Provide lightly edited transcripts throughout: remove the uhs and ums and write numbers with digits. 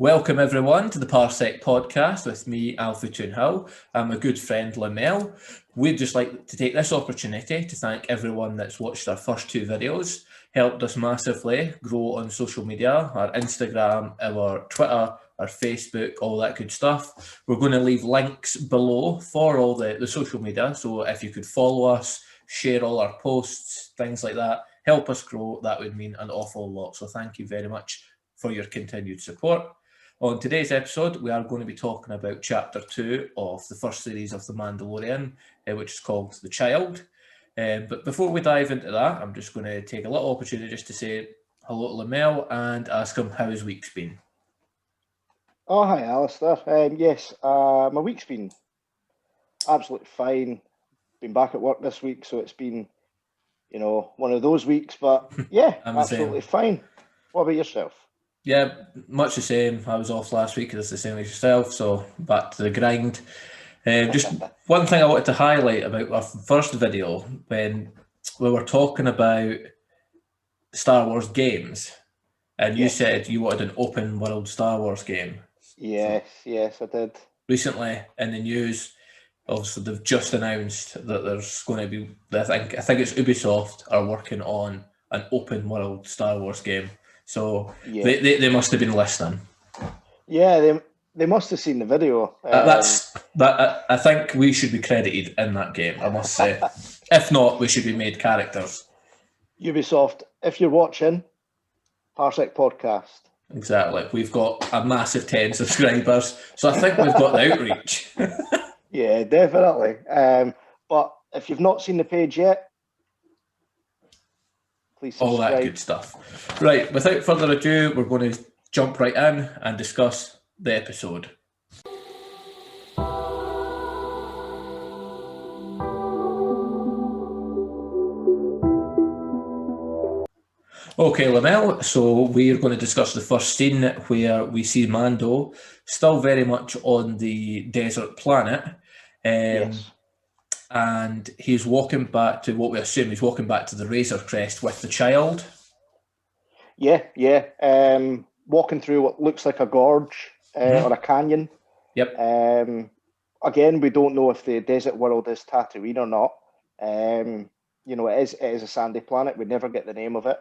Welcome everyone to the Parsec podcast with me, Alfie Toonhill, and my good friend Lamel. We'd just like to take this opportunity to thank everyone that's watched our first two videos, helped us massively grow on social media, our Instagram, our Twitter, our Facebook, all that good stuff. We're going to leave links below for all the social media, so if you could follow us, share all our posts, things like that, help us grow, that would mean an awful lot. So thank you very much for your continued support. On today's episode, we are going to be talking about Chapter 2 of the first series of The Mandalorian, which is called The Child. But before we dive into that, I'm just going to take a little opportunity just to say hello to Lamel and ask him how his week's been. Oh, hi, Alistair. Yes, my week's been absolutely fine. Been back at work this week, so it's been, one of those weeks, but yeah, absolutely fine. What about yourself? Yeah, much the same. I was off last week, it's the same as yourself, so back to the grind. Just one thing I wanted to highlight about our first video, when we were talking about Star Wars games, and you said you wanted an open world Star Wars game. Yes, I did. Recently in the news, obviously they've just announced that there's going to be, I think it's Ubisoft are working on an open world Star Wars game. So they must have been listening. Yeah, they must have seen the video. I think we should be credited in that game, I must say. If not, we should be made characters. Ubisoft, if you're watching, Parsec Podcast. Exactly. We've got a massive 10 subscribers, so I think we've got the outreach. Yeah, definitely. But if you've not seen the page yet, please subscribe. All that good stuff. Right, without further ado, we're going to jump right in and discuss the episode. Okay, Lamel, so we're going to discuss the first scene where we see Mando still very much on the desert planet. Yes. And he's walking back to what we assume he's walking back to the Razor Crest with the child. Yeah. Walking through what looks like a gorge or a canyon. Yep. Again, we don't know if the desert world is Tatooine or not. It is a sandy planet. We never get the name of it.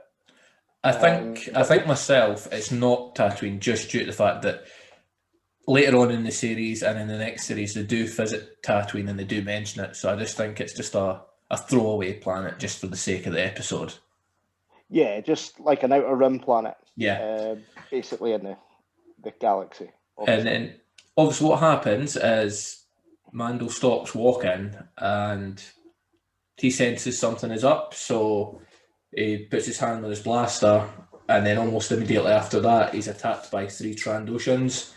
I think myself, it's not Tatooine just due to the fact that later on in the series and in the next series, they do visit Tatooine and they do mention it. So I just think it's just a throwaway planet just for the sake of the episode. Yeah, just like an outer rim planet. Yeah. Basically in the galaxy. Obviously. And then obviously what happens is Mando stops walking and he senses something is up. So he puts his hand on his blaster and then almost immediately after that, he's attacked by 3 Trandoshans.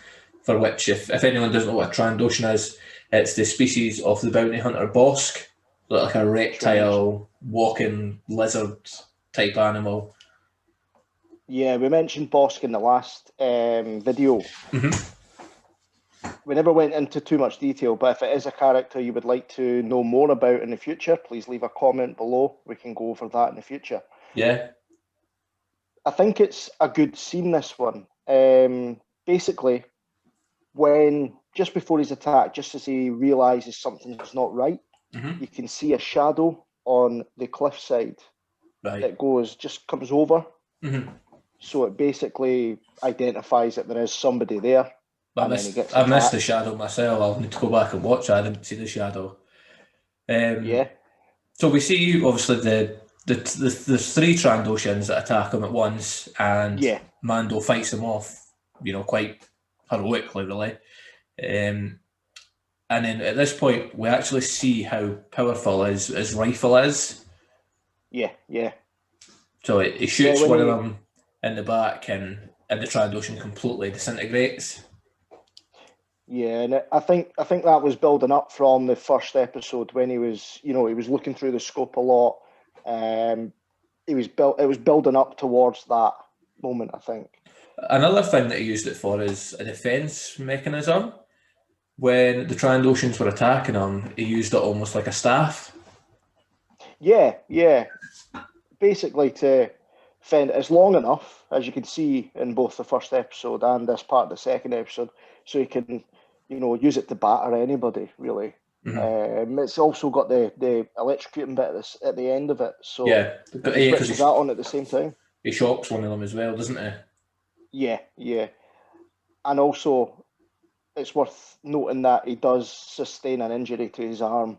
For which, if anyone doesn't know what a Trandoshan is, it's the species of the bounty hunter Bosk, like a reptile, walking lizard type animal. Yeah, we mentioned Bosk in the last video. Mm-hmm. We never went into too much detail, but if it is a character you would like to know more about in the future, please leave a comment below. We can go over that in the future. Yeah. I think it's a good scene, this one. Basically, when just before his attack, just as he realizes something's not right, you can see a shadow on the cliffside that comes over. Mm-hmm. So it basically identifies that there is somebody there. I missed the shadow myself. I'll need to go back and watch. I didn't see the shadow. So we see obviously the 3 Trandoshans that attack him at once, and Mando fights them off, quite heroically, really. And then at this point, we actually see how powerful his rifle is. Yeah. So he shoots one of them in the back, and the Trandoshan completely disintegrates. Yeah, and I think that was building up from the first episode when he was, he was looking through the scope a lot. It was building up towards that moment, I think. Another thing that he used it for is a defense mechanism. When the Trandoshans were attacking him, he used it almost like a staff. Yeah. Basically to fend. It's long enough, as you can see in both the first episode and this part of the second episode, so he can, use it to batter anybody, really. It's also got the electrocuting bit at the end of it, so he switches that on at the same time. He shocks one of them as well, doesn't he? Yeah. And also, it's worth noting that he does sustain an injury to his arm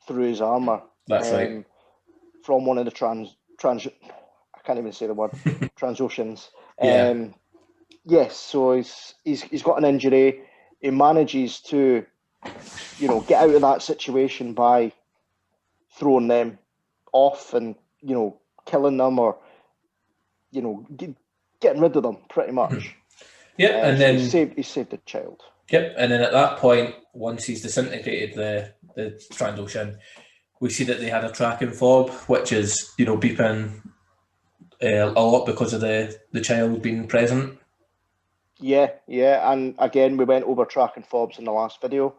through his armor. That's right. From one of the I can't even say the word, Transoceans. Yes, so he's got an injury. He manages to, get out of that situation by throwing them off and, killing them or, getting rid of them pretty much. And so then he saved the child. Yep, and then at that point, once he's disintegrated the Trandoshan, we see that they had a tracking fob, which is, beeping a lot because of the child being present. Yeah, and again, we went over tracking fobs in the last video.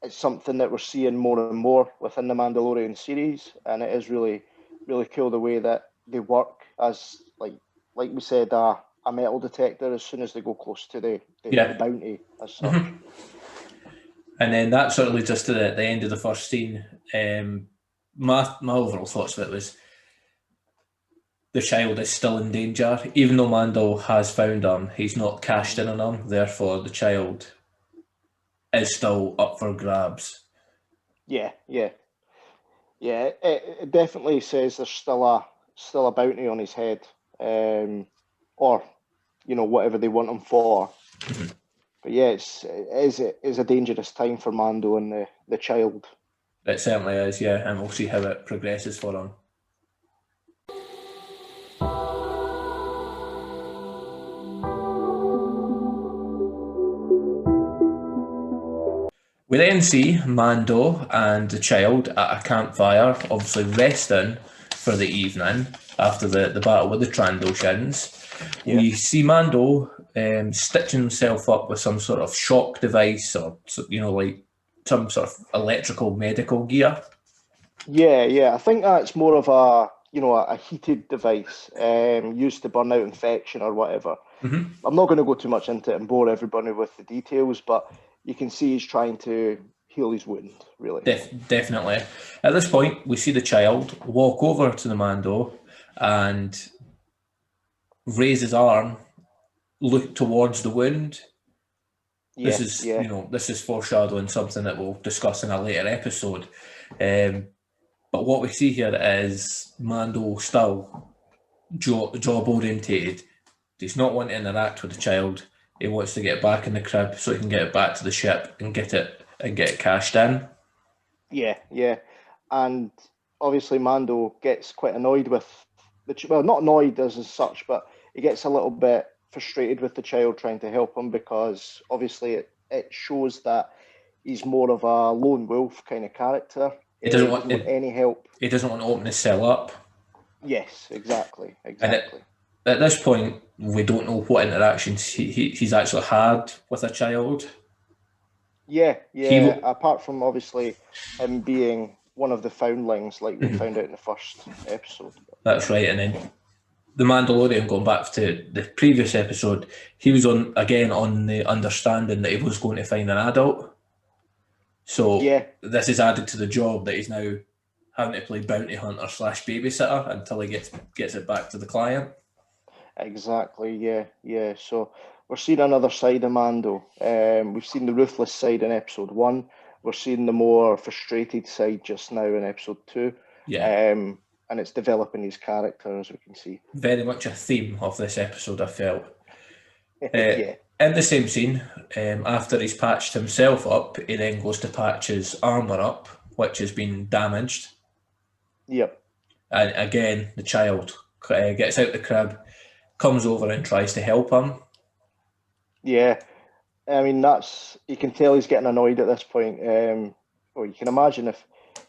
It's something that we're seeing more and more within the Mandalorian series, and it is really, really cool the way that they work as, like we said, a metal detector as soon as they go close to the bounty as such. And then that sort of leads us to the end of the first scene. My overall thoughts of it was the child is still in danger. Even though Mando has found him, he's not cashed in on him. Therefore, the child is still up for grabs. Yeah. It definitely says there's still a bounty on his head, or whatever they want him for. But yeah, it is a dangerous time for Mando and the child. It certainly is, yeah, and we'll see how it progresses for him. We then see Mando and the child at a campfire, obviously resting for the evening after the battle with the Trandoshans. Yeah. We see Mando stitching himself up with some sort of shock device or, like some sort of electrical medical gear. Yeah. I think that's more of a heated device used to burn out infection or whatever. I'm not going to go too much into it and bore everybody with the details, but you can see he's trying to heal his wound, really. Definitely. At this point, we see the child walk over to the Mando and raise his arm, look towards the wound. This is foreshadowing something that we'll discuss in a later episode. But what we see here is Mando still job orientated. He's not wanting to interact with the child. He wants to get back in the crib so he can get it back to the ship and get it cashed in. Yeah. And obviously Mando gets quite annoyed with not annoyed as such, but he gets a little bit frustrated with the child trying to help him because obviously it shows that he's more of a lone wolf kind of character. He doesn't want any help. He doesn't want to open his cell up. Yes, exactly. And at this point, we don't know what interactions he's actually had with a child. Yeah. Apart from obviously him being one of the foundlings, like we found out in the first episode. That's right, and then the Mandalorian, going back to the previous episode, he was on the understanding that he was going to find an adult. So this is added to the job that he's now having to play bounty hunter / babysitter until he gets it back to the client. Exactly, yeah. So we're seeing another side of Mando. We've seen the ruthless side in episode 1. We're seeing the more frustrated side just now in episode 2. Yeah. And it's developing his character, as we can see. Very much a theme of this episode, I felt. Yeah. In the same scene, after he's patched himself up, he then goes to patch his armour up, which has been damaged. Yep. And again, the child gets out the crib, comes over and tries to help him. Yeah. I mean, you can tell he's getting annoyed at this point. You can imagine if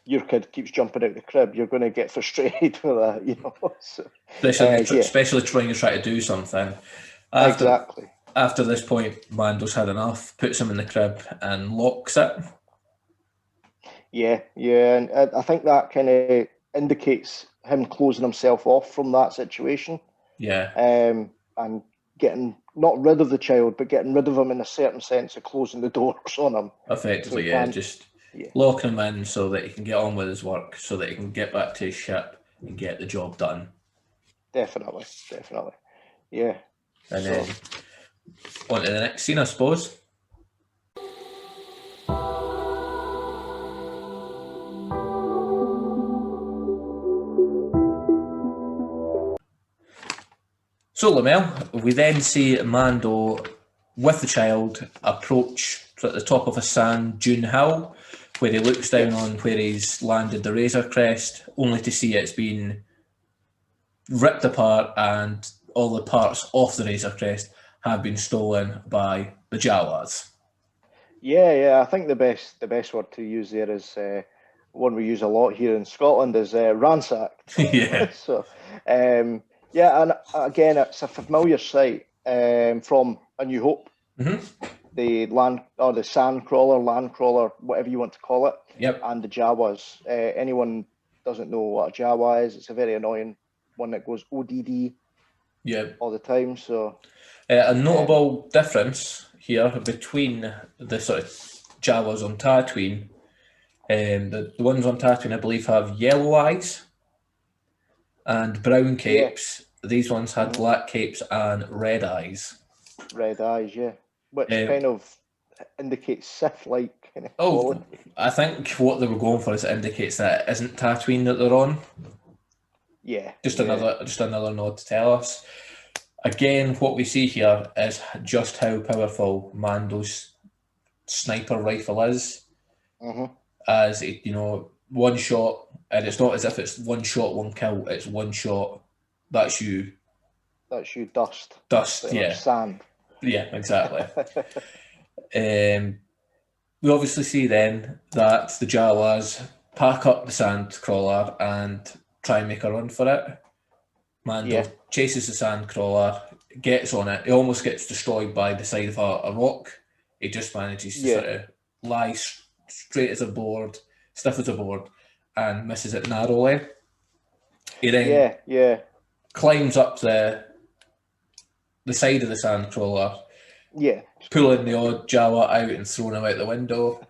your kid keeps jumping out the crib, you're going to get frustrated with that, So, especially trying to try to do something. Exactly. After this point, Mando's had enough, puts him in the crib and locks it. Yeah, and I think that kind of indicates him closing himself off from that situation. Yeah. And getting not rid of the child, but getting rid of him in a certain sense of closing the doors on him. Effectively, So just locking him in so that he can get on with his work, so that he can get back to his ship and get the job done. Definitely. Yeah. And then on to the next scene, I suppose. So, Lamel, we then see Mando with the child approach at the top of a sand dune hill, where he looks down on where he's landed the Razor Crest, only to see it's been ripped apart and all the parts of the Razor Crest have been stolen by the Jawas. Yeah. I think the best word to use there is one we use a lot here in Scotland is ransacked. Yeah. So, yeah, and again, it's a familiar sight from A New Hope. Mm-hmm. The sandcrawler, landcrawler, whatever you want to call it. Yep. And the Jawas. Anyone doesn't know what a Jawa is? It's a very annoying one that goes ODD. Yep. All the time. So a notable difference here between the sort of Jawas on Tatooine. The ones on Tatooine, I believe, have yellow eyes and brown capes. Yeah. These ones had black capes and red eyes. Red eyes, yeah. Which kind of indicates Sith-like kind of quality. I think what they were going for is it indicates that it isn't Tatooine that they're on. Yeah. Just another nod to tell us. Again, what we see here is just how powerful Mando's sniper rifle is. Mm-hmm. As it, one shot, and it's not as if it's one shot, one kill. It's one shot. That's you. That's you. Dust. Yeah. Sand. Yeah, exactly. We obviously see then that the Jawas pack up the sand crawler and try and make a run for it. Mando chases the sand crawler, gets on it. He almost gets destroyed by the side of a rock. He just manages to sort of lie straight as a board, stiff as a board, and misses it narrowly. He then climbs up the side of the sand crawler, pulling the odd Jawa out and throwing him out the window.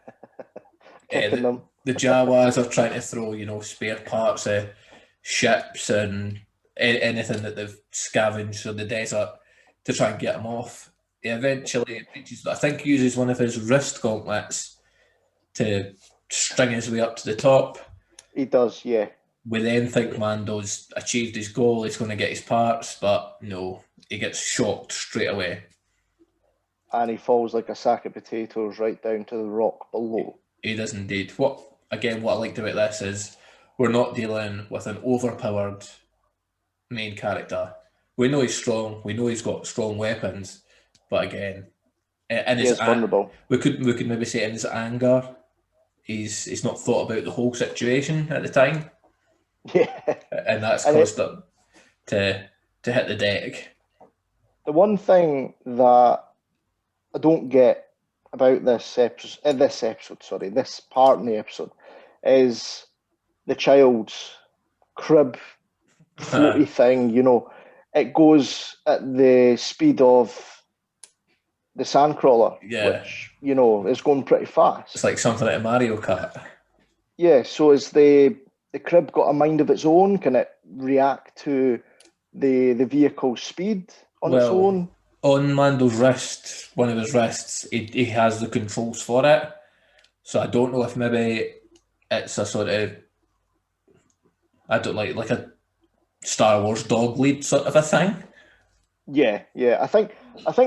The Jawas are trying to throw, spare parts of ships and anything that they've scavenged from the desert to try and get him off. He eventually reaches, I think he uses one of his wrist gauntlets to string his way up to the top. He does, yeah. We then think Mando's achieved his goal, he's going to get his parts, but no, he gets shocked straight away. And he falls like a sack of potatoes right down to the rock below. He does indeed. What I liked about this is we're not dealing with an overpowered main character. We know he's strong, we know he's got strong weapons, but again, he's vulnerable. We could maybe say in his anger, he's not thought about the whole situation at the time. Yeah. And that's caused him to hit the deck. The one thing that I don't get about this part in the episode, is the child's crib floaty thing. It goes at the speed of the sandcrawler, which is going pretty fast. It's like something like a Mario Kart. Yeah. So is the crib got a mind of its own? Can it react to the vehicle's speed on its own? On Mando's wrist, one of his wrists, he has the controls for it. So I don't know if maybe it's a sort of, I don't like a Star Wars dog lead sort of a thing. Yeah. I think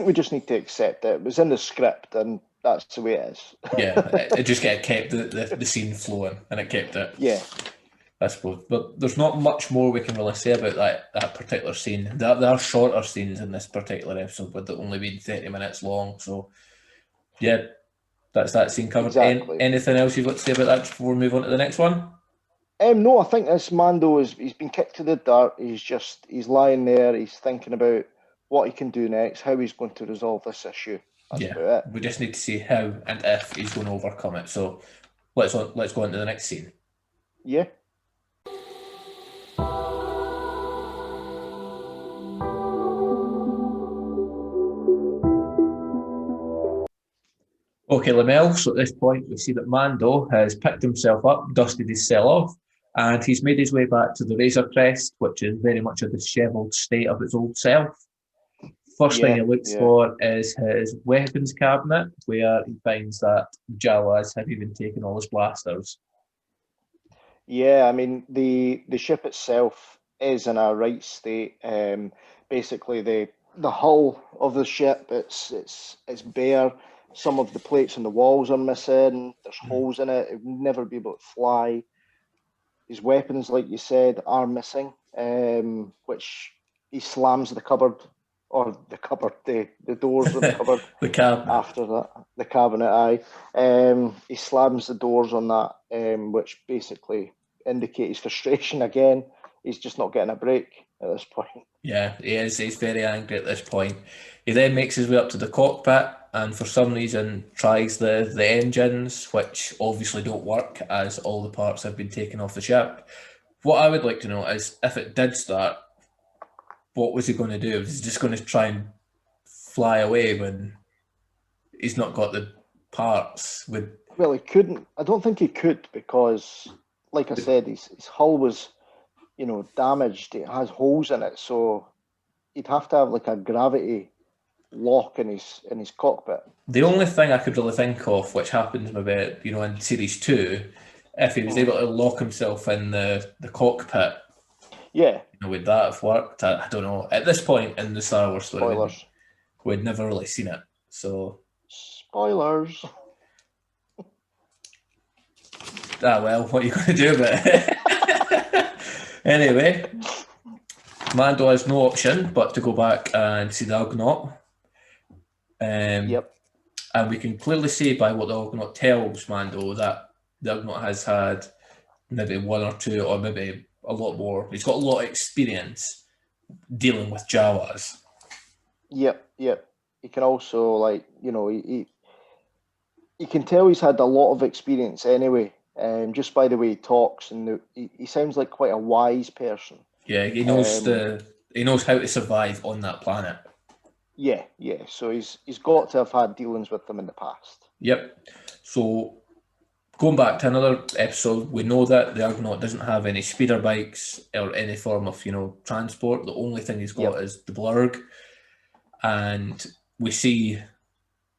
we just need to accept it. It was in the script, and that's the way it is. Yeah, it just kept the scene flowing, and it kept it. Yeah. I suppose, but there's not much more we can really say about that particular scene. There are shorter scenes in this particular episode, but they've only been 30 minutes long. So, yeah, that's that scene covered. Exactly. Anything else you've got to say about that before we move on to the next one? No, I think this Mando he's been kicked to the dirt. He's lying there. He's thinking about what he can do next, how he's going to resolve this issue. That's about it. We just need to see how and if he's going to overcome it. So let's go on to the next scene. Yeah. Okay, Lamel, so at this point we see that Mando has picked himself up, dusted his cell off, and he's made his way back to the Razor Crest, which is very much a dishevelled state of its old self. First thing he looks for is his weapons cabinet, where he finds that Jawas have even taken all his blasters. Yeah, I mean, the ship itself is in a right state. Basically, the hull of the ship, it's bare. Some of the plates on the walls are missing. There's holes in it. It would never be able to fly. His weapons, like you said, are missing, which he slams the cupboard, or the doors of the cupboard. The cabinet. After that, the cabinet, he slams the doors on that, which basically indicates frustration again. He's just not getting a break at this point. Yeah, he is. He's very angry at this point. He then makes his way up to the cockpit and for some reason tries the engines, which obviously don't work as all the parts have been taken off the ship. What I would like to know is if it did start, what was he going to do? Was he just going to try and fly away when he's not got the parts? Well, he couldn't. I don't think he could because, like I said, his hull was, damaged. It has holes in it, so he'd have to have like a gravity lock in his cockpit. The only thing I could really think of, which happens maybe in series 2, if he was able to lock himself in the cockpit, would that have worked? I don't know. At this point in the Star Wars story, we'd never really seen it. So spoilers. Well, what are you going to do about it? Anyway, Mando has no option but to go back and see the Ugnaught. And we can clearly see by what the Ugnaught tells Mando that the Ugnaught has had maybe one or two or maybe a lot more. He's got a lot of experience dealing with Jawas. Yep. He can also, he can tell he's had a lot of experience anyway. Just by the way he talks, and he sounds like quite a wise person. Yeah, he knows he knows how to survive on that planet. Yeah. So he's got to have had dealings with them in the past. Yep. So going back to another episode, we know that the Ugnaught doesn't have any speeder bikes or any form of transport. The only thing he's got is the blurg, and we see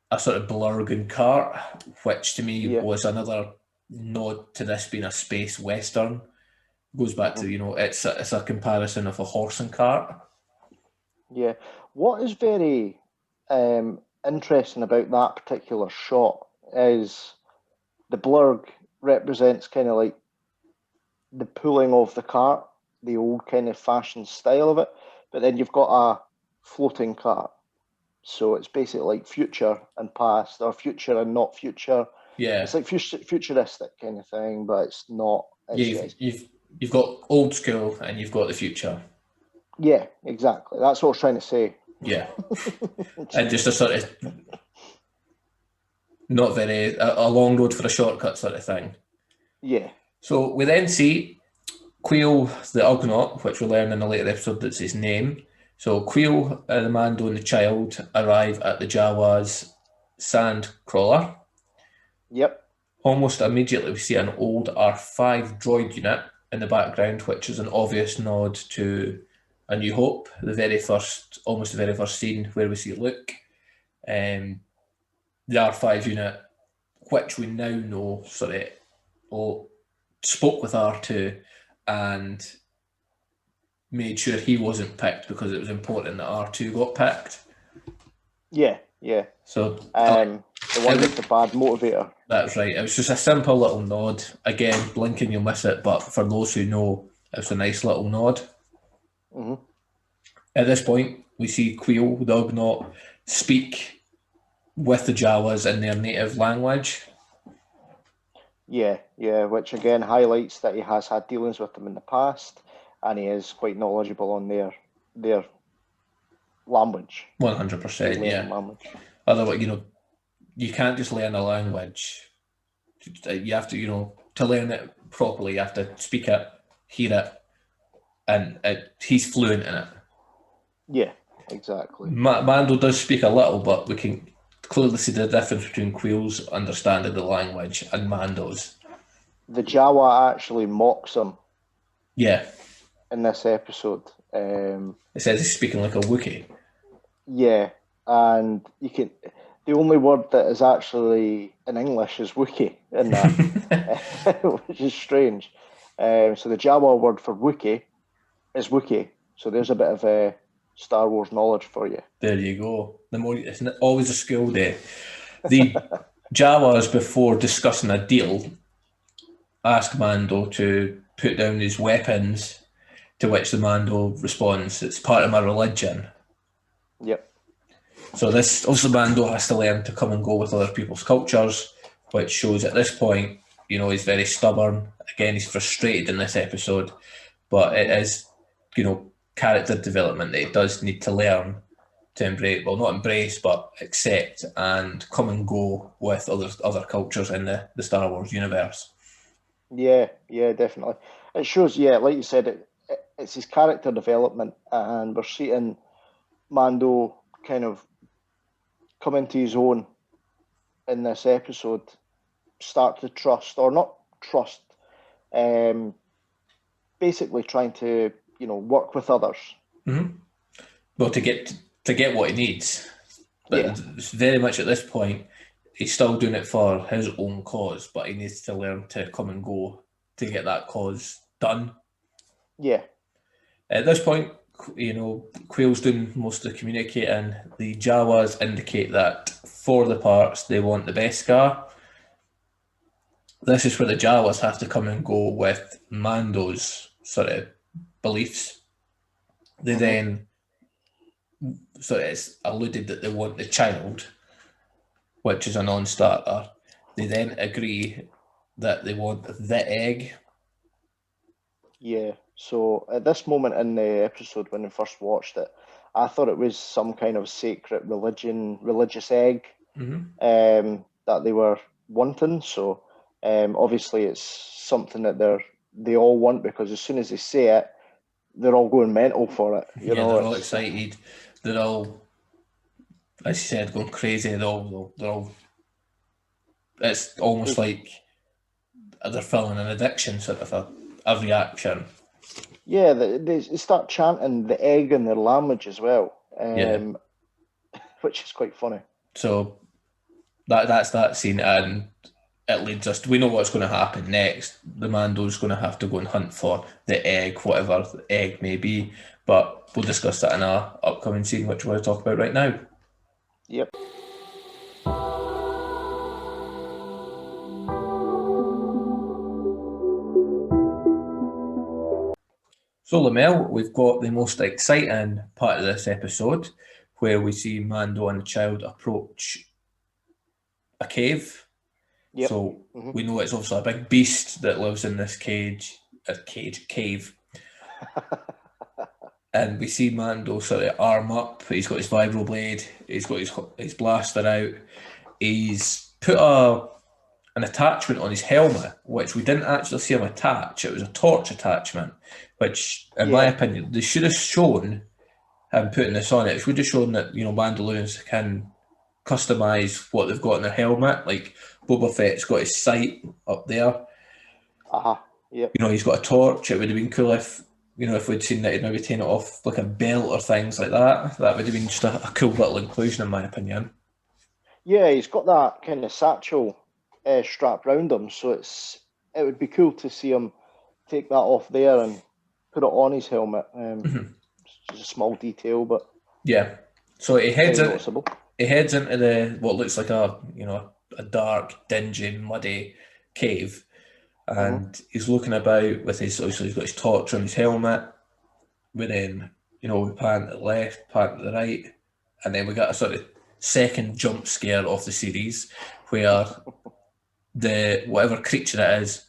a sort of blurg cart, which to me was another nod to this being a space western. Goes back to it's a comparison of a horse and cart. Yeah, what is very interesting about that particular shot is the blurg represents kind of like the pulling of the cart, the old kind of fashion style of it, but then you've got a floating cart, so it's basically like future and past, or future and not future. Yeah, it's like futuristic kind of thing, but it's not. You've got old school and you've got the future. Yeah, exactly. That's what I was trying to say. Yeah, and just a sort of not very a long road for a shortcut sort of thing. Yeah. So we then see Queel the Ugnaught, which we learn in a later episode that's his name. So Queel, the Mando and the child arrive at the Jawas' sand crawler. Yep. Almost immediately we see an old R5 droid unit in the background, which is an obvious nod to A New Hope, almost the very first scene where we see Luke. The R5 unit, which we now know spoke with R2 and made sure he wasn't picked because it was important that R2 got picked. Yeah. So the one with the bad motivator. That's right. It was just a simple little nod. Again, blink and you'll miss it, but for those who know, it's a nice little nod. Mm-hmm. At this point, we see Queel, the Ugnaught, speak with the Jawas in their native language. Yeah, which again highlights that he has had dealings with them in the past, and he is quite knowledgeable on their language. 100%, yeah. Language. Otherwise, you can't just learn a language. You have to, to learn it properly, you have to speak it, hear it, and he's fluent in it. Yeah, exactly. Mando does speak a little, but we can clearly see the difference between Quill's understanding the language and Mando's. The Jawa actually mocks him. Yeah. In this episode. It says he's speaking like a Wookiee. Yeah, and the only word that is actually in English is Wookiee in that, which is strange. So the Jawa word for Wookiee is Wookiee. So there's a bit of Star Wars knowledge for you. There you go. It's always a school day. The Jawas, before discussing a deal, ask Mando to put down his weapons, to which the Mando responds, "It's part of my religion." Yep. So this, also Mando has to learn to come and go with other people's cultures, which shows at this point, he's very stubborn. Again, he's frustrated in this episode, but it is, character development that he does need to learn to embrace, well, not embrace, but accept and come and go with other cultures in the Star Wars universe. Yeah, definitely. It shows, like you said, it's his character development, and we're seeing Mando kind of come into his own in this episode, start to trust, or not trust, basically trying to, work with others. Mm-hmm. Well, to get what he needs. But it's very much at this point, he's still doing it for his own cause, but he needs to learn to come and go to get that cause done. Yeah. At this point, Quill's doing most of the communicating. The Jawas indicate that for the parts, they want the Beskar. This is where the Jawas have to come and go with Mando's sort of beliefs. They then, so it's alluded that they want the child, which is a non-starter. They then agree that they want the egg. Yeah. So at this moment in the episode, when we first watched it, I thought it was some kind of sacred religious egg that they were wanting. So obviously it's something that they all want, because as soon as they say it, they're all going mental for it. They're all excited. They're all, as you said, going crazy. They're all. It's almost like they're feeling an addiction, sort of a reaction. Yeah, they start chanting the egg in their language as well, which is quite funny. So that's that scene, and it leads us. We know what's going to happen next. The Mando's going to have to go and hunt for the egg, whatever the egg may be. But we'll discuss that in our upcoming scene, which we're going to talk about right now. Yep. So, Lamel, we've got the most exciting part of this episode, where we see Mando and the child approach a cave. Yep. So we know it's obviously a big beast that lives in this cave. And we see Mando sort of arm up. He's got his vibro blade. He's got his blaster out. He's put an attachment on his helmet, which we didn't actually see him attach. It was a torch attachment, which, in my opinion, they should have shown him putting this on it. It would have shown that, Mandalorians can customize what they've got in their helmet. Like Boba Fett's got his sight up there. Yep. He's got a torch. It would have been cool if we'd seen that he'd maybe taken it off like a belt or things like that. That would have been just a cool little inclusion, in my opinion. Yeah, he's got that kind of satchel strapped around him, so it would be cool to see him take that off there and put it on his helmet. It's just a small detail, but yeah. So he heads noticeable. He heads into what looks like a dark, dingy, muddy cave, and he's looking about with obviously he's got his torch on his helmet. We then we pan to the left, pan to the right, and then we got a sort of second jump scare of the series where the whatever creature it is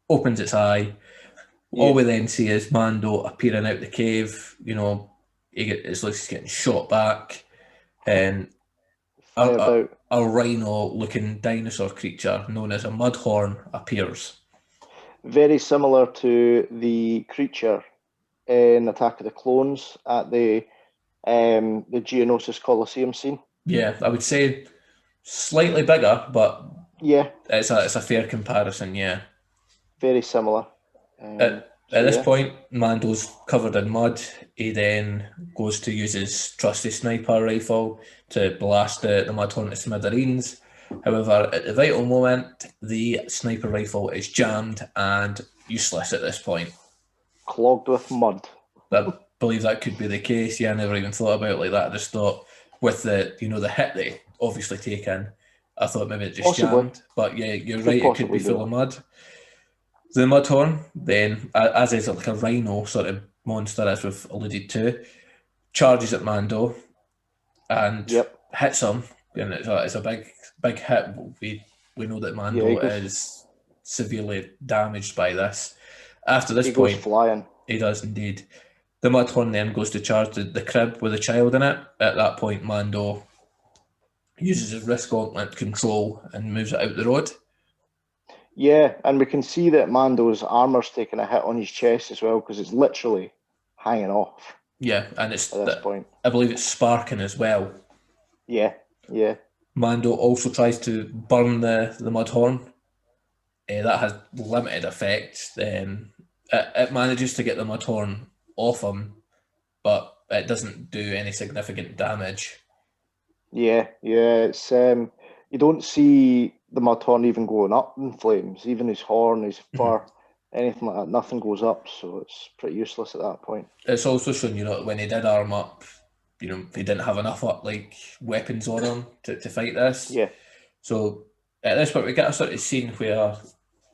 opens its eye. All we then see is Mando appearing out the cave. It's like he's getting shot back, and a rhino-looking dinosaur creature known as a mudhorn appears. Very similar to the creature in Attack of the Clones at the Geonosis Colosseum scene. Yeah, I would say slightly bigger, but Yeah, it's a fair comparison. Yeah. very similar. At So this yeah, point, Mando's covered in mud. He then goes to use his trusty sniper rifle to blast the Mudhorn to smithereens. However, at the vital moment, the sniper rifle is jammed and useless at this point. clogged with mud. I believe that could be the case. Yeah, I never even thought about it like that. I just thought with the hit they obviously taken, I thought maybe it just Possibly, jammed. But yeah, you're could right. It could be possibly do full that. of mud. The Mudhorn, then, as is like a rhino sort of monster, as we've alluded to, charges at Mando and Yep. hits him, and it's a big hit. We know that Yeah, Mando is severely damaged by this. After this he goes point, flying. he does indeed. The Mudhorn then goes to charge the crib with a child in it. At that point, Mando uses his wrist gauntlet control and moves it out the road. Yeah, and we can see that Mando's armor's taking a hit on his chest as well because it's literally hanging off Yeah, and at this point. I believe it's sparking as well. Yeah, yeah, Mando also tries to burn the Mudhorn. That has limited effect. It manages to get the Mudhorn off him, but it doesn't do any significant damage. yeah. It's you don't see the Mudhorn even going up in flames, even his horn, his fur, anything like that. Nothing goes up, so it's pretty useless at that point. It's also shown, when he did arm up, he didn't have enough weapons on him to fight this. Yeah, So at this point, we get a sort of scene where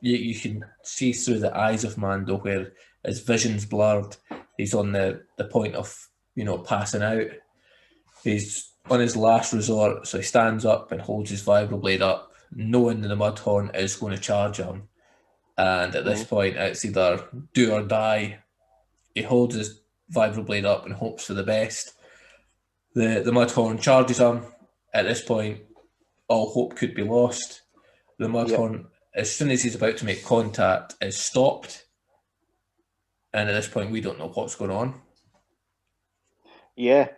you can see through the eyes of Mando where his vision's blurred. He's on the point of passing out. He's on his last resort, so he stands up and holds his vibroblade up, knowing that the Mudhorn is going to charge him. And at this point, it's either do or die. He holds his vibroblade up and hopes for the best. The Mudhorn charges him. At this point, all hope could be lost. The Mudhorn, as soon as he's about to make contact, is stopped. And at this point, we don't know what's going on. yeah.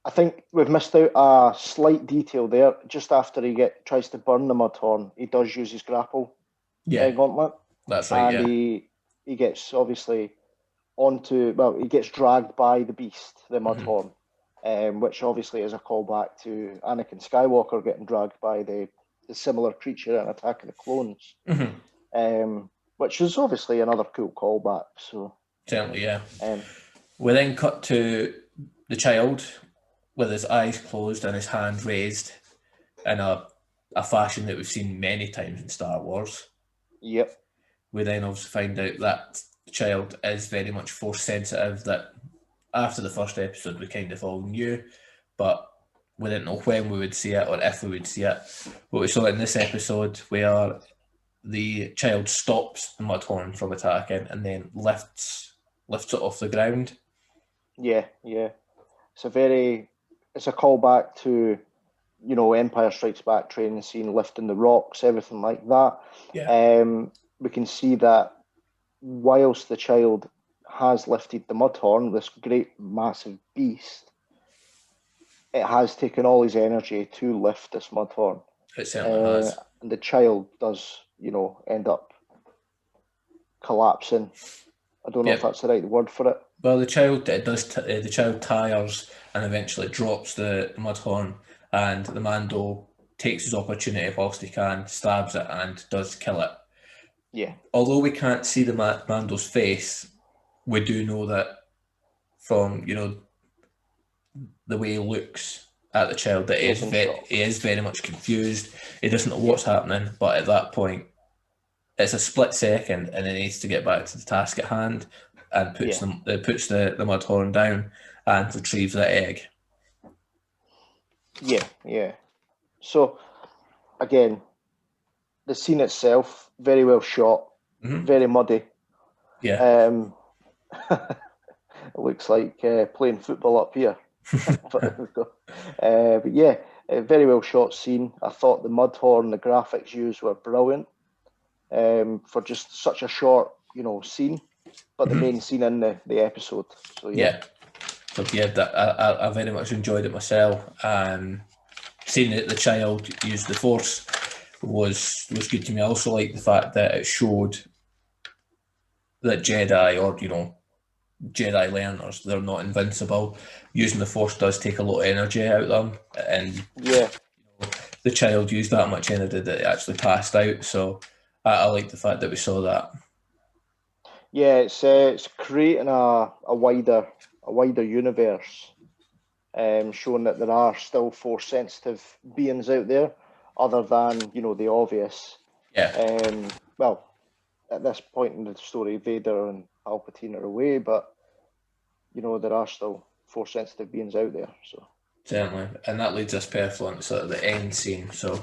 I think we've missed out a slight detail there. Just after he tries to burn the Mudhorn, he does use his grapple gauntlet. That's right, and he gets obviously he gets dragged by the beast, the Mudhorn, which obviously is a callback to Anakin Skywalker getting dragged by the similar creature in Attack of the Clones, which is obviously another cool callback. So certainly, yeah. We then cut to the child with his eyes closed and his hand raised in a fashion that we've seen many times in Star Wars. Yep. We then also find out that the child is very much force sensitive, that after the first episode we kind of all knew, but we didn't know when we would see it or if we would see it. What we saw in this episode where the child stops the Mudhorn from attacking and then lifts it off the ground. Yeah. It's a callback to, Empire Strikes Back training scene, lifting the rocks, everything like that. Yeah. We can see that whilst the child has lifted the Mudhorn, this great massive beast, it has taken all his energy to lift this Mudhorn. It certainly has. And the child does, end up collapsing. I don't know if that's the right word for it. Well, the child the child tires and eventually drops the Mudhorn, and the Mando takes his opportunity whilst he can, stabs it, and does kill it. Yeah. Although we can't see the Mando's face, we do know that from the way he looks at the child that he is very much confused. He doesn't know what's happening, but at that point, it's a split second, and he needs to get back to the task at hand and puts the Mudhorn down and retrieves that egg. Yeah. So, again, the scene itself, very well shot, very muddy. Yeah. It looks like playing football up here. But yeah, a very well shot scene. I thought the Mudhorn, the graphics used were brilliant for just such a short, scene, but the main scene in the episode. So yeah. So yeah, that I very much enjoyed it myself. Seeing that the child use the Force was good to me. I also like the fact that it showed that Jedi, or Jedi learners, they're not invincible. Using the Force does take a lot of energy out of them, and the child used that much energy that it actually passed out. So I like the fact that we saw that. Yeah, it's creating a wider universe, showing that there are still Force sensitive beings out there, other than the obvious. Yeah. Well, at this point in the story, Vader and Palpatine are away, but there are still Force sensitive beings out there. So Certainly, and that leads us perfectly into sort of the end scene. So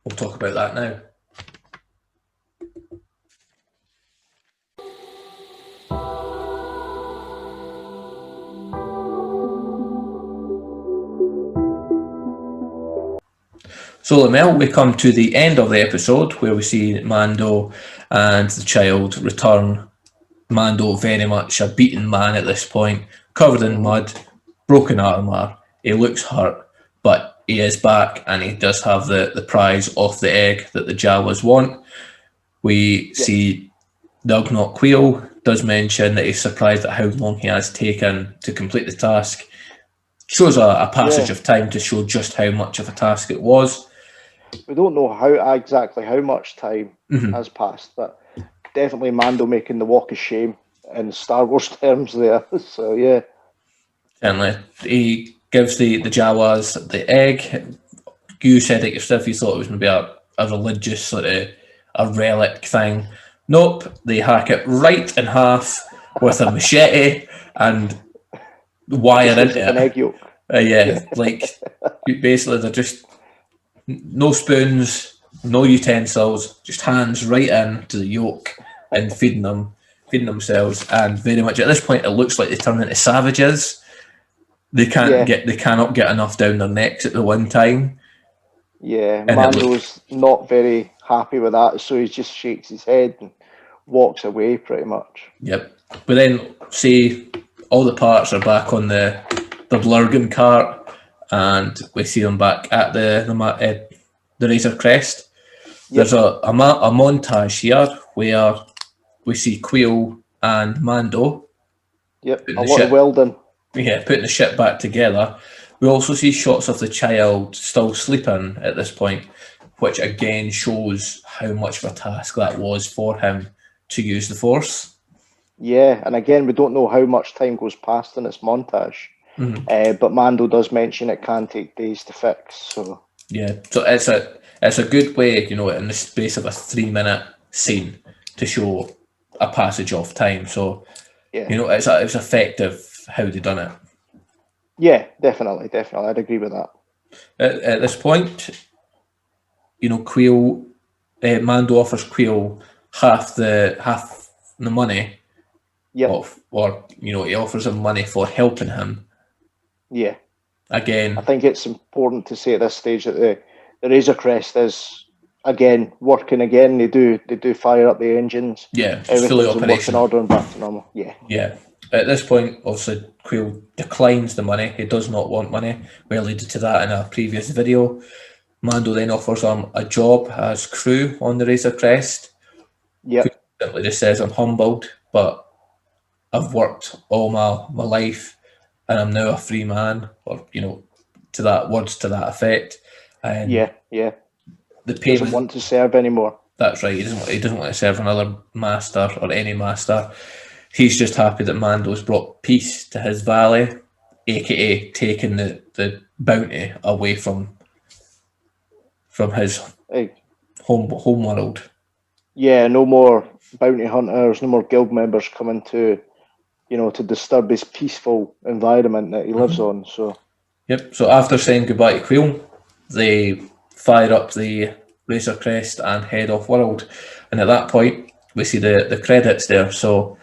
we'll talk about that now. So, Lamel, we come to the end of the episode where we see Mando and the child return. Mando, very much a beaten man at this point, covered in mud, broken armour. He looks hurt, but he is back, and he does have the prize off the egg that the Jawas want. We see the Ugnaught Queel does mention that he's surprised at how long he has taken to complete the task. Shows a passage of time to show just how much of a task it was. We don't know exactly how much time has passed, but definitely Mando making the walk of shame in Star Wars terms there. So yeah. Certainly. He gives the Jawas the egg. You said it yourself, you thought it was maybe a religious sort of a relic thing. Nope, they hack it right in half with a machete and wire into it. An egg yolk. Like basically they're just no spoons, no utensils, just hands right in to the yolk and feeding themselves. And very much at this point, it looks like they turn into savages. They cannot get enough down their necks at the one time. Yeah, and Mando's not very happy with that, so he just shakes his head and walks away pretty much. Yep. But then, see, all the parts are back on the Blurgan cart, and we see them back at the Razor Crest. Yep. There's a montage here where we see Queel and Mando. Yep, a lot of welding. Yeah, putting the ship back together. We also see shots of the child still sleeping at this point, which again shows how much of a task that was for him to use the Force. Yeah, and again, we don't know how much time goes past in this montage. But Mando does mention it can take days to fix. So yeah, so it's a good way, in the space of a 3-minute scene to show a passage of time. So it's effective how they done it. Yeah, definitely. I'd agree with that. At this point, Queel, Mando offers Queel half the money. Yeah. Or he offers him money for helping him. Yeah. Again, I think it's important to say at this stage that the Razor Crest is again working again. They do fire up the engines. Yeah, it's fully operational. Working order and back to normal. Yeah. Yeah. At this point, also, Queel declines the money. He does not want money. We alluded to that in a previous video. Mando then offers him a job as crew on the Razor Crest. Yeah. Simply just says, I'm humbled, but I've worked all my life and I'm now a free man, or, to that effect. And yeah. The payment, doesn't want to serve anymore. That's right. He doesn't want to serve another master or any master. He's just happy that Mando's brought peace to his valley, aka taking the bounty away from his home world. Yeah, no more bounty hunters, no more guild members coming to disturb his peaceful environment that he lives on. So yep. So after saying goodbye to Queel, they fire up the Razor Crest and head off world. And at that point, we see the credits there. So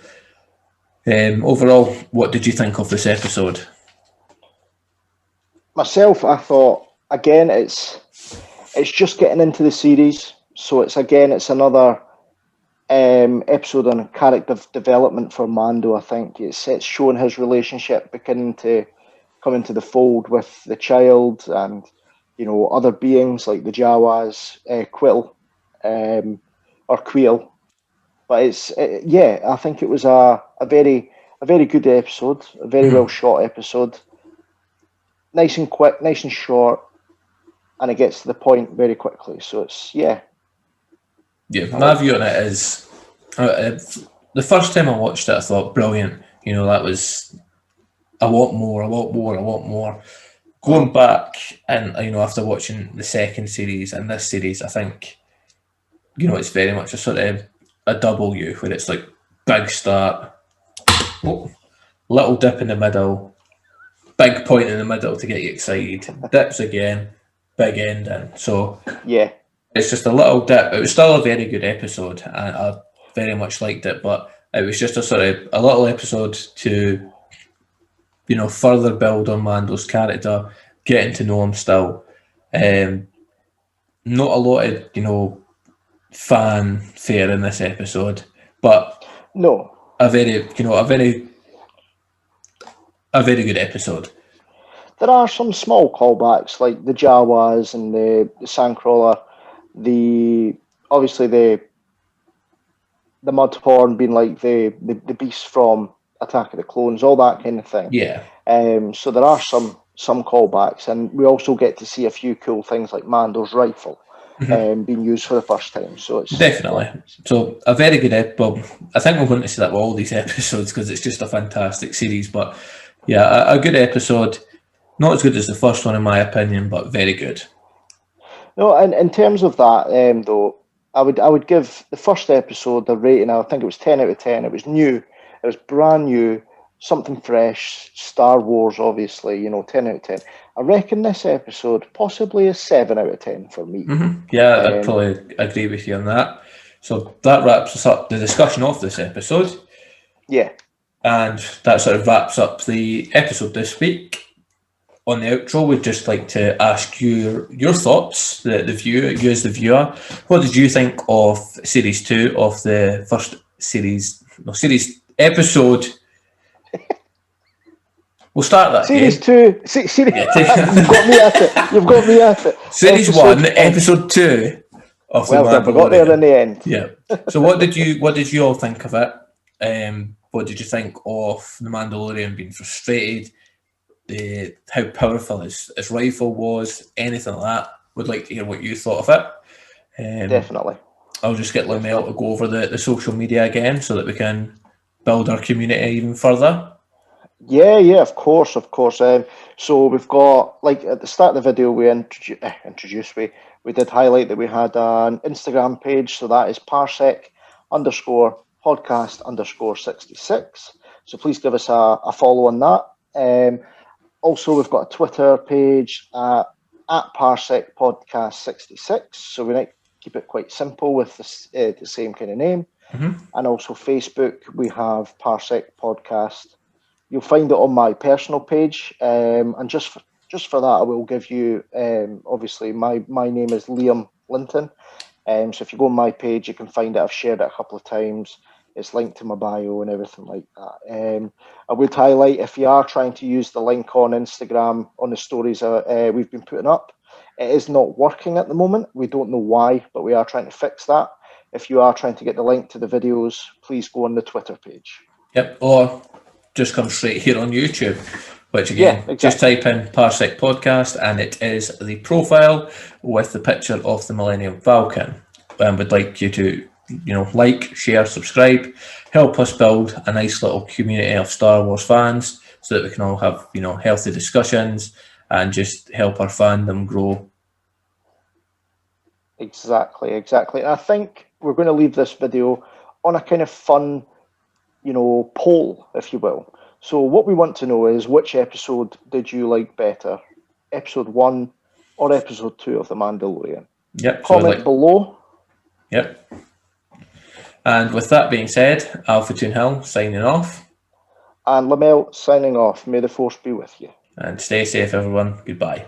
overall, what did you think of this episode? Myself, I thought, again, it's just getting into the series. So it's another episode on character development for Mando. I think it's showing his relationship beginning to come into the fold with the child and, other beings like the Jawas, Quill, or Queel. But I think it was a very good episode, a very well shot episode. Nice and quick, nice and short, and it gets to the point very quickly. So it's, Yeah, my view on it is, the first time I watched it, I thought, brilliant. That was, I want more. Going back and, after watching the second series and this series, I think, it's very much a sort of a W, where it's like big start, little dip in the middle, big point in the middle to get you excited, dips again, big ending. So yeah, it's just a little dip. It was still a very good episode, and I very much liked it, but it was just a little episode to, further build on Mando's character, getting to know him still. Not a lot of, fanfare in this episode, but no, a very good episode. There are some small callbacks like the Jawas and the Sandcrawler, obviously the Mudhorn being like the beast from Attack of the Clones, all that kind of thing. Yeah. So there are some callbacks, and we also get to see a few cool things like Mando's rifle being used for the first time. So it's definitely so a very good episode. I think we're going to see that with all these episodes because it's just a fantastic series. But yeah, a good episode. Not as good as the first one in my opinion, but very good. No, and in terms of that, though, I would give the first episode a rating. I think it was 10 out of 10. It was new. It was brand new, something fresh. Star Wars, obviously, 10 out of 10. I reckon this episode possibly a 7 out of 10 for me. Yeah, I'd probably agree with you on that. So that wraps us up the discussion of this episode. Yeah. And that sort of wraps up the episode this week. On the outro, we'd just like to ask you your thoughts, you as the viewer. What did you think of Series 2 of the first series episode? We'll start that Series again. 2. Series. You've got me at it. Series 1, episode 2 of the Mandalorian. We got there in the end. Yeah. So what did you all think of it? What did you think of the Mandalorian being frustrated? How powerful his rifle was, anything like that. Would like to hear what you thought of it. Definitely. I'll just get Lamel to go over the social media again so that we can build our community even further. Yeah, of course. So we've got, like, at the start of the video, we we did highlight that we had an Instagram page. So that is parsec_podcast_66. So please give us a follow on that. Also, we've got a Twitter page at Parsec Podcast 66. So we might keep it quite simple with the same kind of name. And also Facebook, we have Parsec Podcast. You'll find it on my personal page. And just for that, I will give you, obviously, my name is Liam Linton. So if you go on my page, you can find it. I've shared it a couple of times. It's linked to my bio and everything like that. I would highlight, if you are trying to use the link on Instagram on the stories we've been putting up, it is not working at the moment. We don't know why, but we are trying to fix that. If you are trying to get the link to the videos, please go on the Twitter page. Yep, or just come straight here on YouTube, which again, just type in Parsec Podcast and it is the profile with the picture of the Millennium Falcon. And we'd like you to like, share, subscribe, help us build a nice little community of Star Wars fans so that we can all have, healthy discussions and just help our fandom grow. Exactly. And I think we're going to leave this video on a kind of fun, poll, if you will. So what we want to know is, which episode did you like better? Episode 1 or episode 2 of The Mandalorian? Yep. Comment below. Yep. And with that being said, Alpha Toon Hill signing off. And Lamel signing off. May the Force be with you. And stay safe, everyone. Goodbye.